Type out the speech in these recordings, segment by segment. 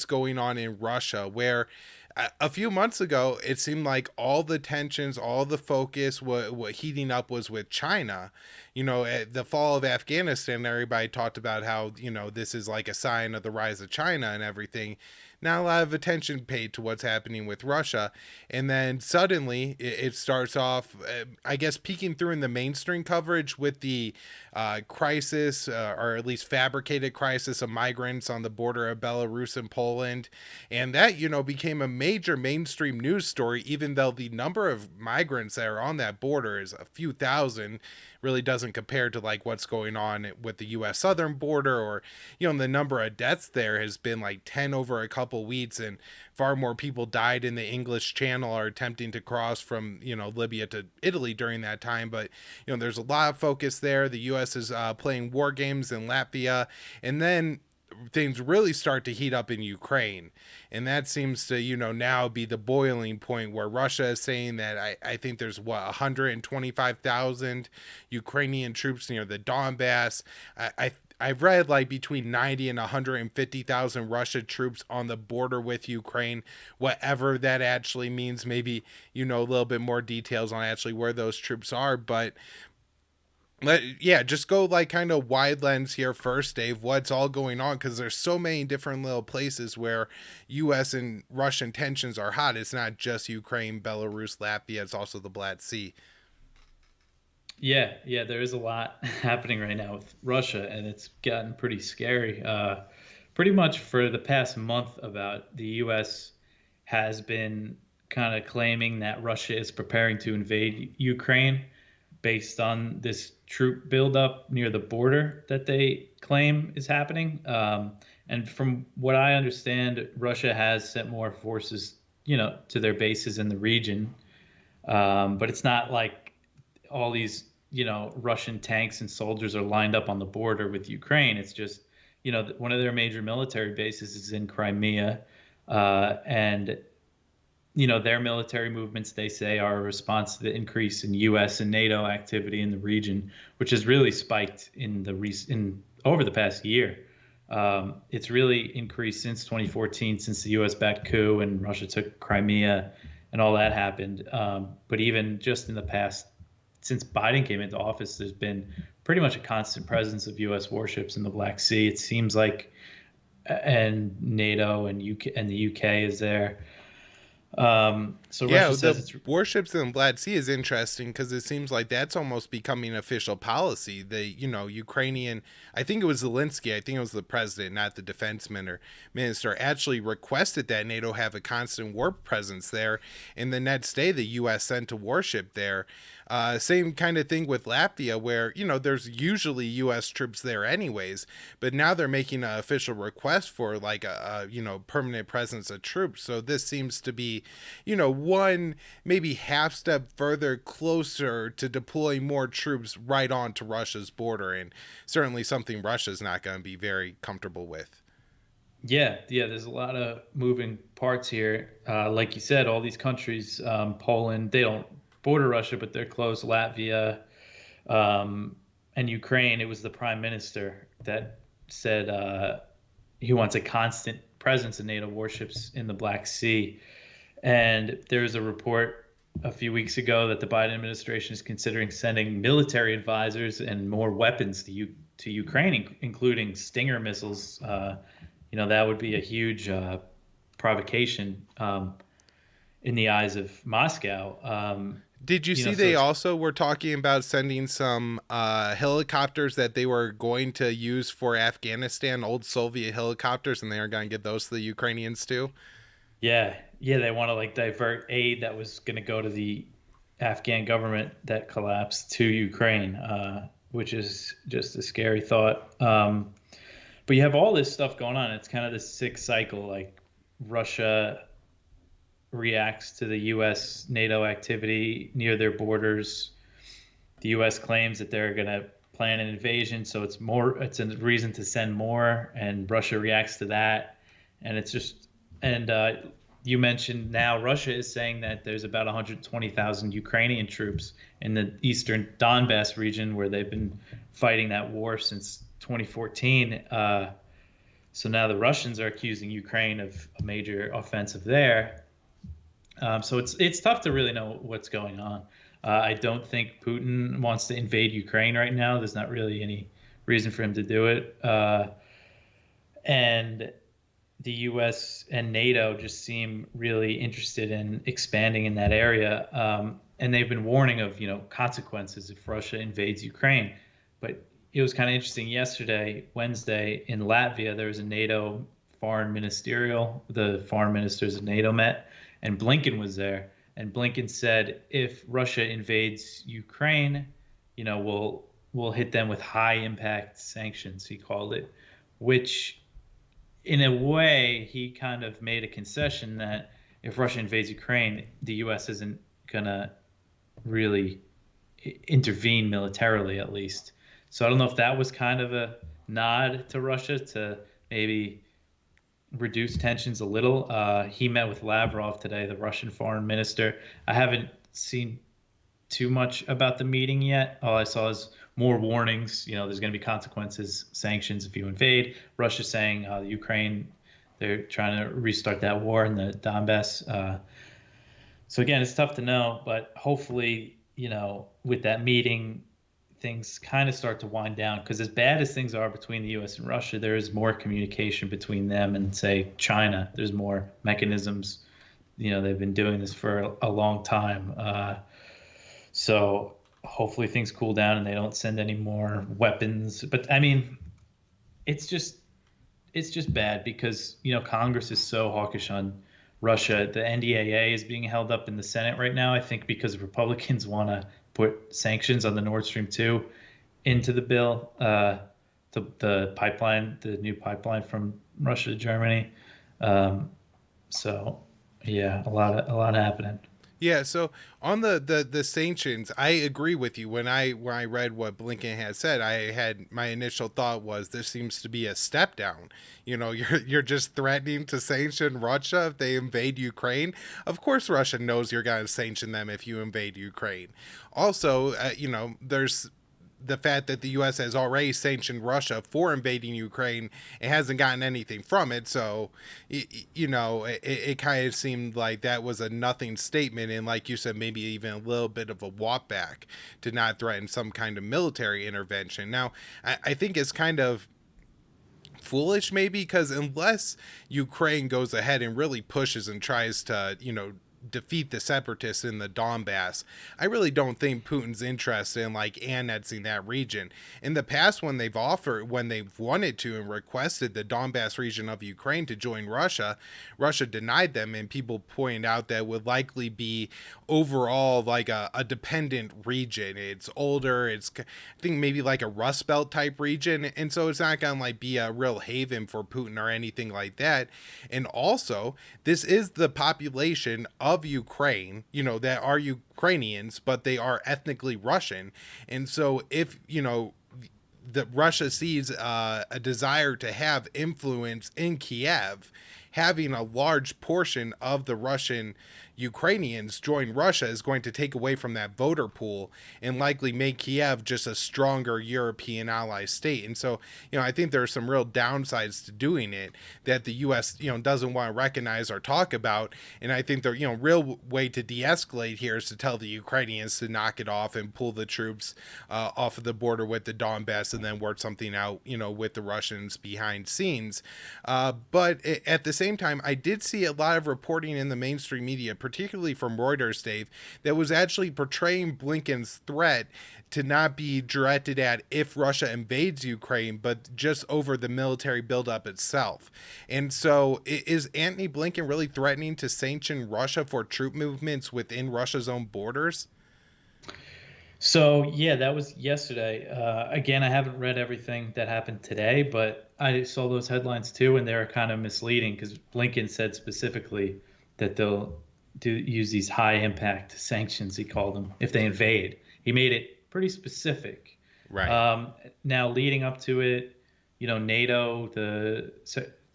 going on in Russia, where a few months ago it seemed like all the tensions, all the focus, what heating up was with China. At the fall of Afghanistan, everybody talked about how this is like a sign of the rise of China and everything. Not a lot of attention paid to what's happening with Russia, and then suddenly it starts off, I guess, peeking through in the mainstream coverage with the crisis, or at least fabricated crisis of migrants on the border of Belarus and Poland. And that, became a major mainstream news story, even though the number of migrants that are on that border is a few thousand, really doesn't compare to like what's going on with the US southern border, or the number of deaths there has been like 10 over a couple weeks, and far more people died in the English Channel or attempting to cross from Libya to Italy during that time. But there's a lot of focus there. The US is playing war games in Latvia, and then things really start to heat up in Ukraine. And that seems to, now be the boiling point, where Russia is saying that I think there's 125,000 Ukrainian troops near the Donbass. I've read like between 90 and 150,000 Russia troops on the border with Ukraine, whatever that actually means. Maybe, a little bit more details on actually where those troops are. But just go like kind of wide lens here first, Dave. What's all going on? Because there's so many different little places where U.S. and Russian tensions are hot. It's not just Ukraine, Belarus, Latvia. It's also the Black Sea. Yeah, there is a lot happening right now with Russia, and it's gotten pretty scary. Pretty much for the past month, about the U.S. has been kind of claiming that Russia is preparing to invade Ukraine based on this troop buildup near the border that they claim is happening. And from what I understand, Russia has sent more forces, to their bases in the region. But it's not like all these, Russian tanks and soldiers are lined up on the border with Ukraine. It's just, one of their major military bases is in Crimea. And their military movements, they say, are a response to the increase in U.S. and NATO activity in the region, which has really spiked over the past year. It's really increased since 2014, since the U.S.-backed coup and Russia took Crimea and all that happened. But even just in the past, since Biden came into office, there's been pretty much a constant presence of U.S. warships in the Black Sea. It seems like, and NATO and the UK is there. So Yeah, Russia says the it's warships in the Black Sea is interesting because it seems like that's almost becoming official policy. The Ukrainian, I think it was Zelensky, I think it was the president, not the defense minister, actually requested that NATO have a constant war presence there. And the next day, the U.S. sent a warship there. Same kind of thing with Latvia, where there's usually U.S. troops there anyways, but now they're making an official request for like a permanent presence of troops. So this seems to be one maybe half step further closer to deploying more troops right onto Russia's border, and certainly something Russia's not going to be very comfortable with. yeah. There's a lot of moving parts here. Like you said, all these countries, Poland, they don't border Russia, but they're close. Latvia, and Ukraine. It was the prime minister that said he wants a constant presence of NATO warships in the Black Sea. And there was a report a few weeks ago that the Biden administration is considering sending military advisors and more weapons to Ukraine, including Stinger missiles. That would be a huge provocation in the eyes of Moscow. Did you see So they it's also were talking about sending some helicopters that they were going to use for Afghanistan, old Soviet helicopters, and they are going to give those to the Ukrainians too? yeah, they want to like divert aid that was going to go to the Afghan government that collapsed to Ukraine, which is just a scary thought. But you have all this stuff going on. It's kind of this sick cycle. Like Russia reacts to the U.S. NATO activity near their borders. The U.S. claims that they're going to plan an invasion, so it's a reason to send more, and Russia reacts to that, and it's just and you mentioned now Russia is saying that there's about 120,000 Ukrainian troops in the eastern Donbass region where they've been fighting that war since 2014. So now the Russians are accusing Ukraine of a major offensive there. So it's tough to really know what's going on. I don't think Putin wants to invade Ukraine right now. There's not really any reason for him to do it. And the U.S. and NATO just seem really interested in expanding in that area. And they've been warning of, consequences if Russia invades Ukraine. But it was kind of interesting yesterday, Wednesday, in Latvia, there was a NATO foreign ministerial. The foreign ministers of NATO met, and Blinken was there. And Blinken said, if Russia invades Ukraine, we'll hit them with high impact sanctions, he called it, which in a way, he kind of made a concession that if Russia invades Ukraine, the U.S. isn't going to really intervene militarily, at least. So I don't know if that was kind of a nod to Russia to maybe reduce tensions a little. He met with Lavrov today, the Russian foreign minister. I haven't seen too much about the meeting yet. All I saw is more warnings. There's going to be consequences, sanctions if you invade. Russia saying Ukraine, they're trying to restart that war in the Donbass. So again, it's tough to know, but hopefully, with that meeting, things kind of start to wind down, because as bad as things are between the U.S. and Russia, there is more communication between them and, say, China. There's more mechanisms. They've been doing this for a long time. So hopefully things cool down and they don't send any more weapons. But I mean, it's just bad because, Congress is so hawkish on Russia. The NDAA is being held up in the Senate right now, I think, because Republicans want to put sanctions on the Nord Stream 2 into the bill, the pipeline, the new pipeline from Russia to Germany. So yeah, a lot happening. Yeah, so on the sanctions, I agree with you. When I read what Blinken had said, I had my initial thought was this seems to be a step down. You're just threatening to sanction Russia if they invade Ukraine. Of course, Russia knows you're going to sanction them if you invade Ukraine. Also, there's the fact that the U.S. has already sanctioned Russia for invading Ukraine. It hasn't gotten anything from it. So, it kind of seemed like that was a nothing statement. And like you said, maybe even a little bit of a walk back to not threaten some kind of military intervention. Now, I think it's kind of foolish maybe, because unless Ukraine goes ahead and really pushes and tries to, defeat the separatists in the Donbass, I really don't think Putin's interested in annexing that region. In the past, when they've wanted to and requested the Donbass region of Ukraine to join Russia, Russia denied them, and people pointed out that it would likely be overall a dependent region. It's older, it's I think maybe like a Rust Belt type region, and so it's not gonna be a real haven for Putin or anything like that. And also, this is the population of Ukraine, that are Ukrainians, but they are ethnically Russian. And so if, that Russia sees a desire to have influence in Kiev, having a large portion of the Russian Ukrainians join Russia is going to take away from that voter pool and likely make Kiev just a stronger European ally state. And so, I think there are some real downsides to doing it that the U.S., doesn't want to recognize or talk about. And I think the, real way to de-escalate here is to tell the Ukrainians to knock it off and pull the troops off of the border with the Donbass and then work something out, with the Russians behind scenes. But at the same time, I did see a lot of reporting in the mainstream media, particularly from Reuters, Dave, that was actually portraying Blinken's threat to not be directed at if Russia invades Ukraine, but just over the military buildup itself. And so is Antony Blinken really threatening to sanction Russia for troop movements within Russia's own borders? So yeah, that was yesterday. Again, I haven't read everything that happened today, but I saw those headlines too, and they're kind of misleading because Blinken said specifically that they'll use these high impact sanctions, he called them, if they invade. He made it pretty specific. Right. Now, leading up to it, NATO, the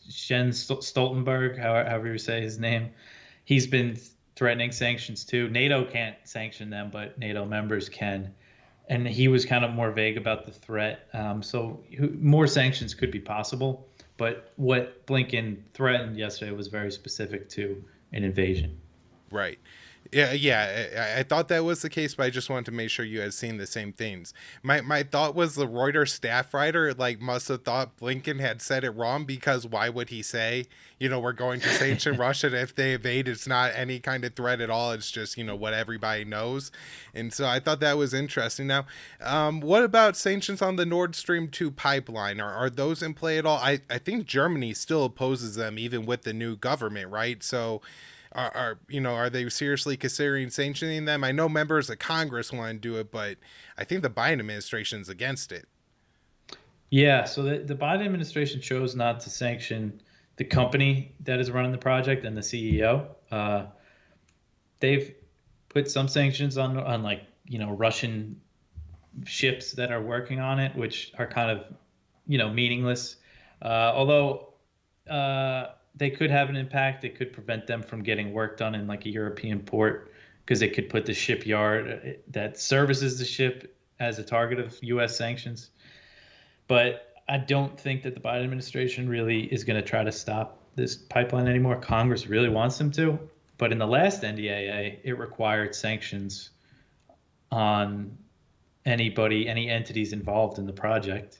Jens Stoltenberg, however you say his name, he's been threatening sanctions too. NATO can't sanction them, but NATO members can. And he was kind of more vague about the threat. So more sanctions could be possible. But what Blinken threatened yesterday was very specific to an invasion. Right. Yeah, yeah. I thought that was the case, but I just wanted to make sure you had seen the same things. My thought was the Reuters staff writer like must have thought Blinken had said it wrong, because why would he say, we're going to sanction Russia, and if they invade, it's not any kind of threat at all. It's just what everybody knows, and so I thought that was interesting. Now, what about sanctions on the Nord Stream 2 pipeline? Are those in play at all? I think Germany still opposes them even with the new government, right? So are they seriously considering sanctioning them? I know members of Congress want to do it, but I think the Biden administration is against it. Yeah, so the Biden administration chose not to sanction the company that is running the project and the CEO. They've put some sanctions on like Russian ships that are working on it, which are kind of meaningless. Although they could have an impact. It could prevent them from getting work done in like a European port, because it could put the shipyard that services the ship as a target of U.S. sanctions. But I don't think that the Biden administration really is going to try to stop this pipeline anymore. Congress really wants them to. But in the last NDAA, it required sanctions on any entities involved in the project.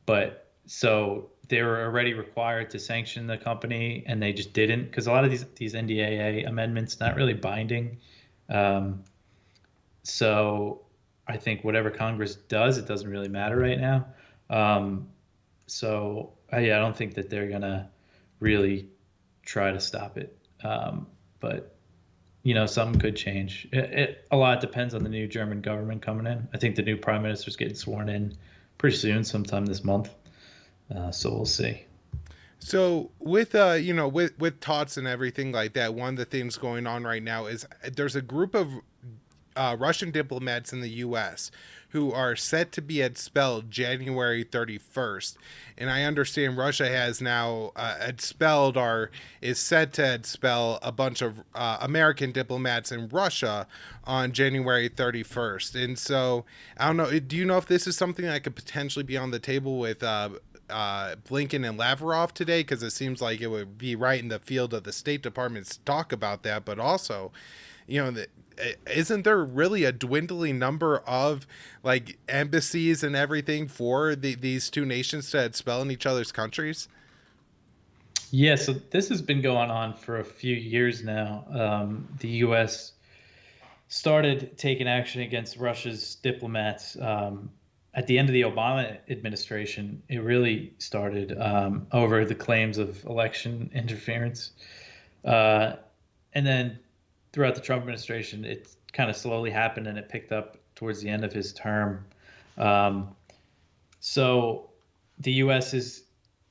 But so they were already required to sanction the company, and they just didn't, because a lot of these NDAA amendments not really binding. So I think whatever Congress does, it doesn't really matter right now. Yeah, I don't think that they're gonna really try to stop it. But something could change. A lot depends on the new German government coming in. I think the new prime minister's getting sworn in pretty soon, sometime this month. So we'll see. So with with TOTS and everything like that, one of the things going on right now is there's a group of Russian diplomats in the U.S. who are set to be expelled January 31st. And I understand Russia has now expelled or is set to expel a bunch of American diplomats in Russia on January 31st. And so I don't know. Do you know if this is something that could potentially be on the table with Blinken and Lavrov today? Because it seems like it would be right in the field of the State Department to talk about that, but also, isn't there really a dwindling number of like embassies and everything for these two nations to expel in each other's countries? Yeah, so this has been going on for a few years now. The U.S. started taking action against Russia's diplomats at the end of the Obama administration. It really started over the claims of election interference. And then throughout the Trump administration, it kind of slowly happened, and it picked up towards the end of his term. So the U.S. is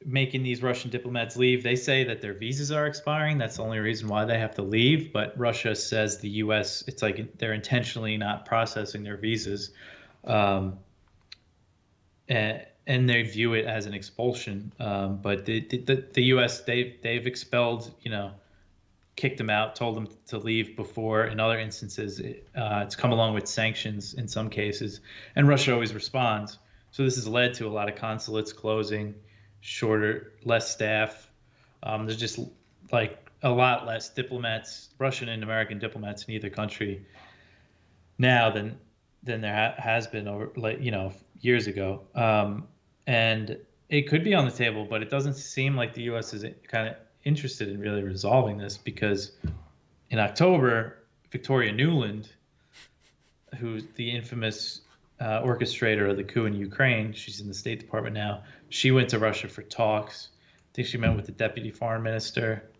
making these Russian diplomats leave. They say that their visas are expiring. That's the only reason why they have to leave. But Russia says the U.S., it's like they're intentionally not processing their visas. And they view it as an expulsion. But the U.S., they've expelled, kicked them out, told them to leave before. In other instances, it's come along with sanctions in some cases, and Russia always responds. So this has led to a lot of consulates closing, less staff. There's just like a lot less diplomats, Russian and American diplomats in either country now than there has been over years ago. And it could be on the table, but it doesn't seem like the U.S. is kind of interested in really resolving this, because in October, Victoria Nuland, who's the infamous orchestrator of the coup in Ukraine, she's in the State Department now, she went to Russia for talks. I think she met with the deputy foreign minister.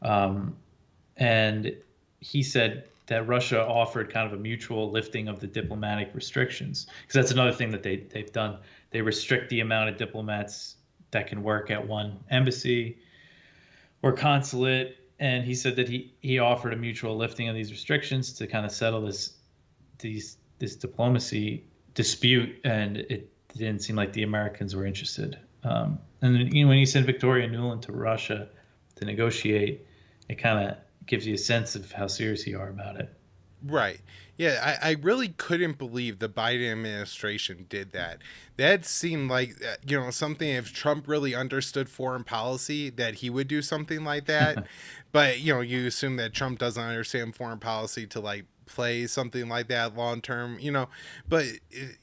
And he said that Russia offered kind of a mutual lifting of the diplomatic restrictions, because that's another thing that they've done. They restrict the amount of diplomats that can work at one embassy or consulate, and he said that he offered a mutual lifting of these restrictions to kind of settle this diplomacy dispute, and it didn't seem like the Americans were interested. And when you send Victoria Nuland to Russia to negotiate, it kind of gives you a sense of how serious you are about it. Right. Yeah, I really couldn't believe the Biden administration did that. That seemed like, something, if Trump really understood foreign policy, that he would do something like that. But, you assume that Trump doesn't understand foreign policy to, like, play something like that long term, But,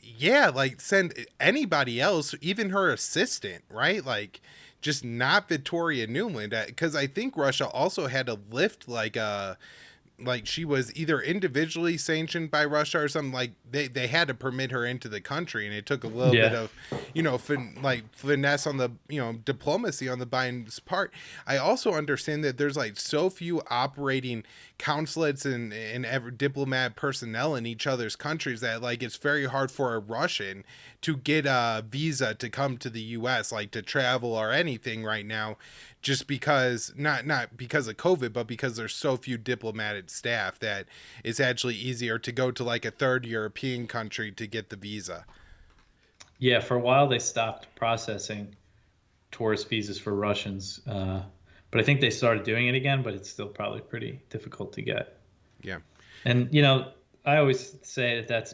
yeah, like, send anybody else, even her assistant, right? Like, just not Victoria Nuland. Because I think Russia also had to lift, like she was either individually sanctioned by Russia or something. Like they had to permit her into the country, and it took a little bit Yeah. of finesse on the diplomacy on the Biden's part. I also understand that there's like so few operating consulates and diplomat personnel in each other's countries that like it's very hard for a Russian to get a visa to come to the U.S. like to travel or anything right now, just because not because of COVID, but because there's so few diplomatic staff that it's actually easier to go to like a third European country to get the visa. Yeah, for a while they stopped processing tourist visas for Russians, but I think they started doing it again. But it's still probably pretty difficult to get. Yeah. And I always say that that's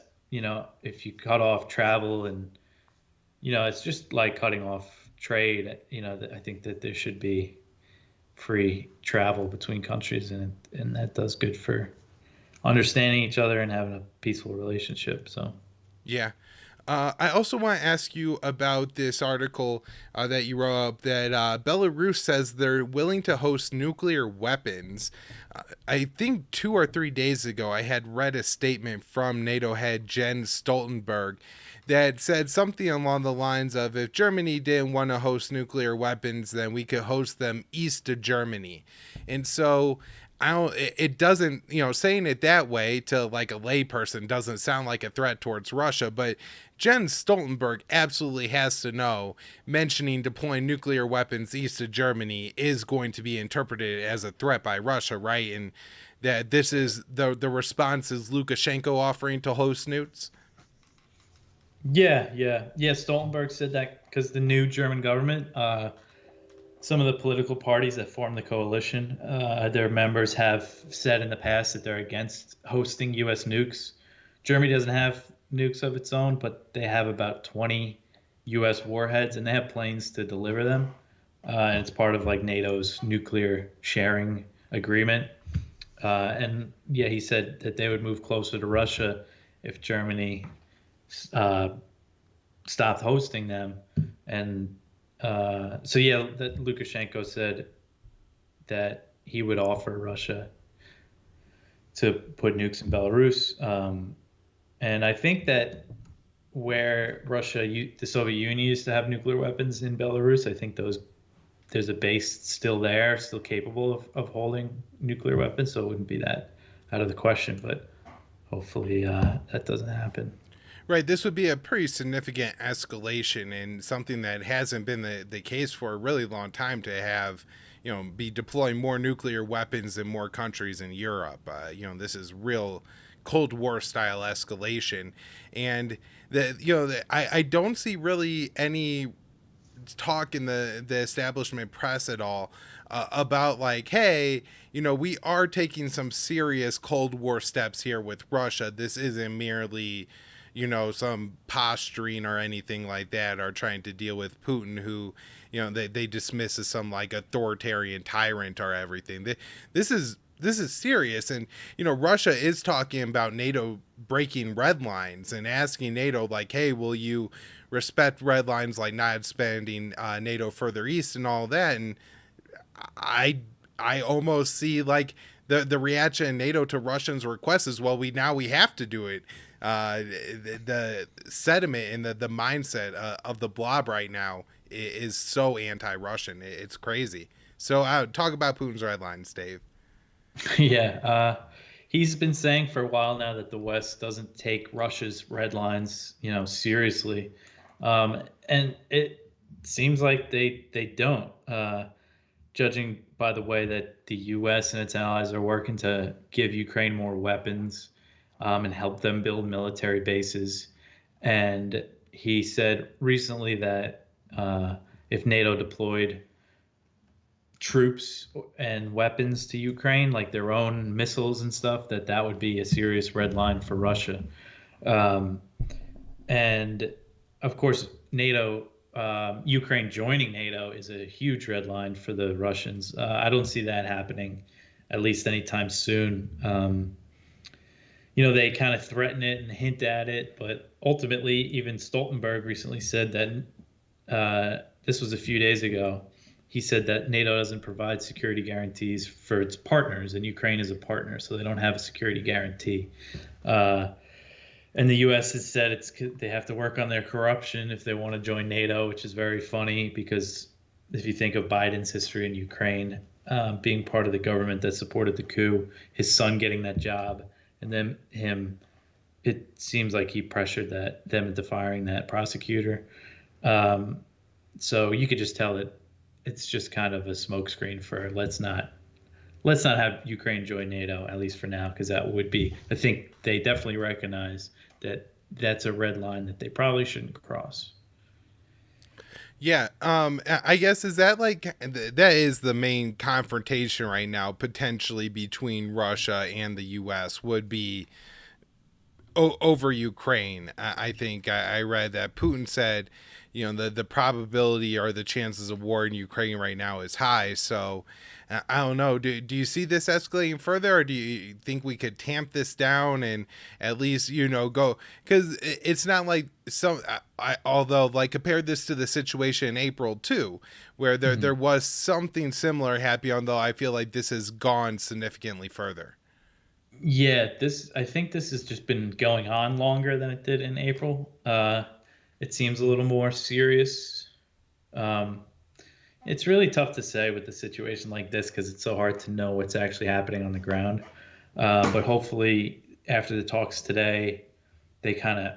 if you cut off travel and it's just like cutting off trade. I think that there should be free travel between countries, and that does good for understanding each other and having a peaceful relationship. So Yeah. I also want to ask you about this article that you wrote up that Belarus says they're willing to host nuclear weapons. I think 2 or 3 days ago, I had read a statement from NATO head Jens Stoltenberg that said something along the lines of, if Germany didn't want to host nuclear weapons, then we could host them east of Germany. And so I don't, it doesn't, saying it that way to like a layperson doesn't sound like a threat towards Russia, but Jens Stoltenberg absolutely has to know mentioning deploying nuclear weapons east of Germany is going to be interpreted as a threat by Russia, right? And that this is the response is Lukashenko offering to host nukes. yeah. Stoltenberg said that because the new German government, some of the political parties that form the coalition, their members have said in the past that they're against hosting U.S. nukes. Germany doesn't have nukes of its own, but they have about 20 U.S. warheads, and they have planes to deliver them. And it's part of like NATO's nuclear sharing agreement. And yeah, he said that they would move closer to Russia if Germany uh, stopped hosting them. And so yeah, that Lukashenko said that he would offer Russia to put nukes in Belarus. And I think that where the Soviet Union used to have nuclear weapons in Belarus, I think there's a base still there, still capable of holding nuclear weapons. So it wouldn't be that out of the question. But hopefully that doesn't happen. Right, this would be a pretty significant escalation and something that hasn't been the case for a really long time to have, be deploying more nuclear weapons in more countries in Europe. This is real Cold War style escalation. And I don't see really any talk in the establishment press at all about like, hey, we are taking some serious Cold War steps here with Russia. This isn't merely some posturing or anything like that, or trying to deal with Putin, who, they dismiss as some like authoritarian tyrant or everything. This is serious. And, Russia is talking about NATO breaking red lines and asking NATO like, hey, will you respect red lines like not expanding NATO further east and all that. And I almost see like the reaction in NATO to Russians' request is, well, we have to do it. The sentiment and the mindset of the blob right now is so anti-Russian. It's crazy. So talk about Putin's red lines, Dave. Yeah, he's been saying for a while now that the West doesn't take Russia's red lines, seriously, and it seems like they don't. Judging by the way that the U.S. and its allies are working to give Ukraine more weapons and help them build military bases. And he said recently that if NATO deployed troops and weapons to Ukraine, like their own missiles and stuff, that would be a serious red line for Russia. Um, and of course, NATO, Ukraine joining NATO is a huge red line for the Russians. I don't see that happening, at least anytime soon. They kind of threaten it and hint at it, but ultimately, even Stoltenberg recently said that this was a few days ago. He said that NATO doesn't provide security guarantees for its partners, and Ukraine is a partner, so they don't have a security guarantee. And the U.S. has said they have to work on their corruption if they want to join NATO, which is very funny because if you think of Biden's history in Ukraine, being part of the government that supported the coup, his son getting that job, and then him, it seems like he pressured them into firing that prosecutor. So you could just tell that it's just kind of a smokescreen for let's not have Ukraine join NATO, at least for now, because that would be, I think they definitely recognize that that's a red line that they probably shouldn't cross. Yeah, I guess is that that is the main confrontation right now, potentially between Russia and the U.S. would be over Ukraine. I think I read that Putin said, the probability or the chances of war in Ukraine right now is high. So I don't know. Do you see this escalating further, or do you think we could tamp this down and at least go? Because it's not like although compare this to the situation in April too, where there was something similar happening. Although I feel like this has gone significantly further. Yeah, I think this has just been going on longer than it did in April. It seems a little more serious. It's really tough to say with a situation like this because it's so hard to know what's actually happening on the ground. But hopefully, after the talks today, they kind of,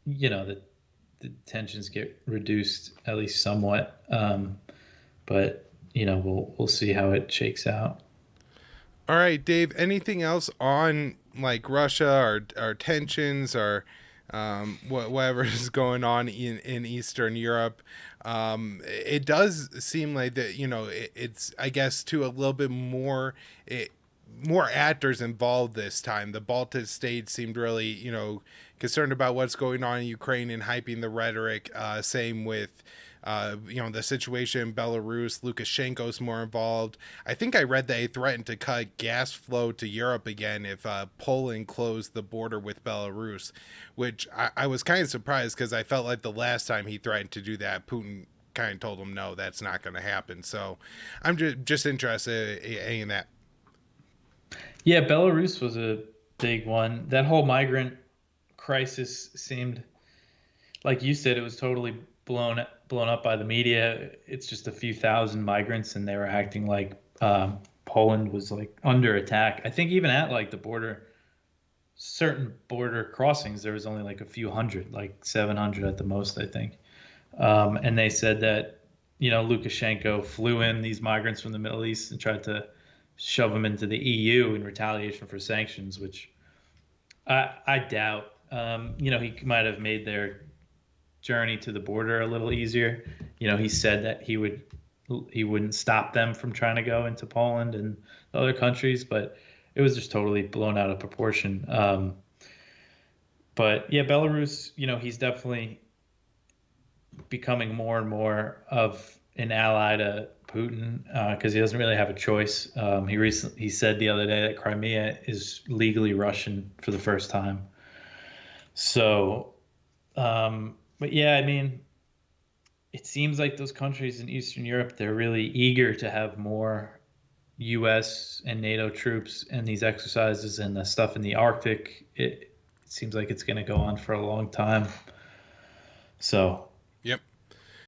the tensions get reduced at least somewhat. But we'll see how it shakes out. All right, Dave, anything else on Russia or tensions or whatever is going on in Eastern Europe? It does seem like that, it's, I guess, to a little bit more actors involved this time. The Baltic states seemed really, concerned about what's going on in Ukraine and hyping the rhetoric. Same with the situation in Belarus. Lukashenko's more involved. I think I read that he threatened to cut gas flow to Europe again if Poland closed the border with Belarus, which I was kind of surprised because I felt like the last time he threatened to do that, Putin kind of told him, no, that's not going to happen. So I'm just interested in that. Yeah, Belarus was a big one. That whole migrant crisis seemed, like you said, it was totally blown up by the media. It's just a few thousand migrants, and they were acting like Poland was under attack. I think even at the border, certain border crossings, there was only a few hundred, 700 at the most, I think. And they said that Lukashenko flew in these migrants from the Middle East and tried to shove them into the EU in retaliation for sanctions, which I doubt. He might have made their journey to the border a little easier. He said that he wouldn't stop them from trying to go into Poland and other countries, but it was just totally blown out of proportion. But yeah, Belarus, he's definitely becoming more and more of an ally to Putin because he doesn't really have a choice. He said the other day that Crimea is legally Russian for the first time. So, but yeah, I mean, it seems like those countries in Eastern Europe, they're really eager to have more U.S. and NATO troops and these exercises and the stuff in the Arctic. It seems like it's going to go on for a long time. So